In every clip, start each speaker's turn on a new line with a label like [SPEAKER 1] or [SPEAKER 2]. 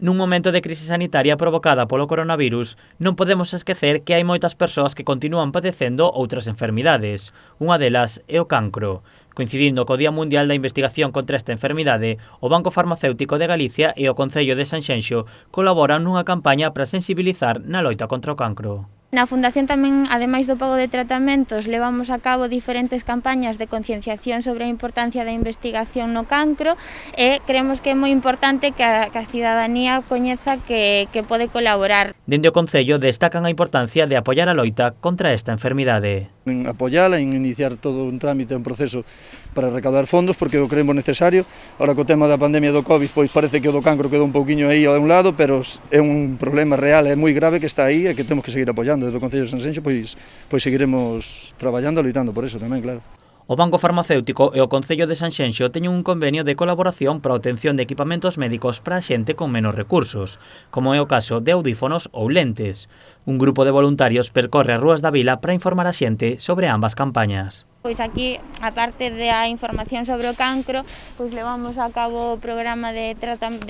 [SPEAKER 1] Nun momento de crise sanitaria provocada polo coronavirus, non podemos esquecer que hai moitas persoas que continúan padecendo outras enfermidades. Unha delas é o cancro. Coincidindo co Día Mundial da Investigación contra esta enfermidade, o Banco Farmacéutico de Galicia e o Concello de Sanxenxo colaboran nunha campaña para sensibilizar na loita contra o cancro.
[SPEAKER 2] Na Fundación tamén, ademais do pago de tratamentos, levamos a cabo diferentes campañas de concienciación sobre a importancia da investigación no cancro e creemos que é moi importante que a cidadanía coñeza que pode colaborar.
[SPEAKER 1] Dende o Concello destacan a importancia de apoiar a loita contra esta enfermidade.
[SPEAKER 3] En apoiala, en iniciar todo un trámite, un proceso para recaudar fondos, porque o creemos necesario. Ahora co tema da pandemia do COVID, pois parece que o do cancro quedou un pouquiño aí a un lado, pero é un problema real, é moi grave que está aí e que temos que seguir apoiando. Desde o Concello de Sanxenxo, pois seguiremos traballando e loitando por eso tamén, claro.
[SPEAKER 1] O Banco Farmacéutico e o Concello de Sanxenxo teñen un convenio de colaboración para a obtención de equipamentos médicos para a xente con menos recursos, como é o caso de audífonos ou lentes. Un grupo de voluntarios percorre as rúas da vila para informar a xente sobre ambas campañas.
[SPEAKER 2] Pois aquí, aparte da información sobre o cancro, pois levamos a cabo o programa de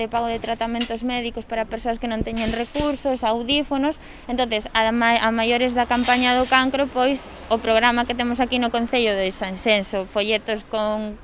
[SPEAKER 2] pago de tratamentos médicos para persoas que non teñen recursos, audífonos. Entonces, a maiores da campaña do cancro, pois o programa que temos aquí no Concello de Sanxenxo, folletos con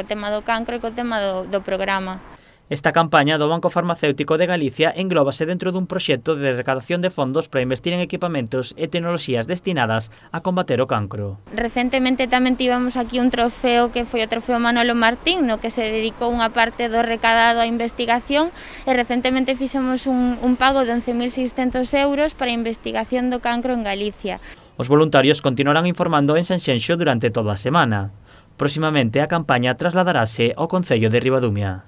[SPEAKER 2] tema do cancro e co tema do programa.
[SPEAKER 1] Esta campaña do Banco Farmacéutico de Galicia englóbase dentro dun proxecto de recadación de fondos para investir en equipamentos e tecnoloxías destinadas a combater o cancro.
[SPEAKER 2] Recentemente tamén tivemos aquí un trofeo que foi o trofeo Manolo Martín, no que se dedicou unha parte do recadado á investigación, e recentemente fixemos un pago de 11.600 euros para a investigación do cancro en Galicia.
[SPEAKER 1] Os voluntarios continuarán informando en Sanxenxo durante toda a semana. Próximamente a campaña trasladarase ao Concello de Ribadumia.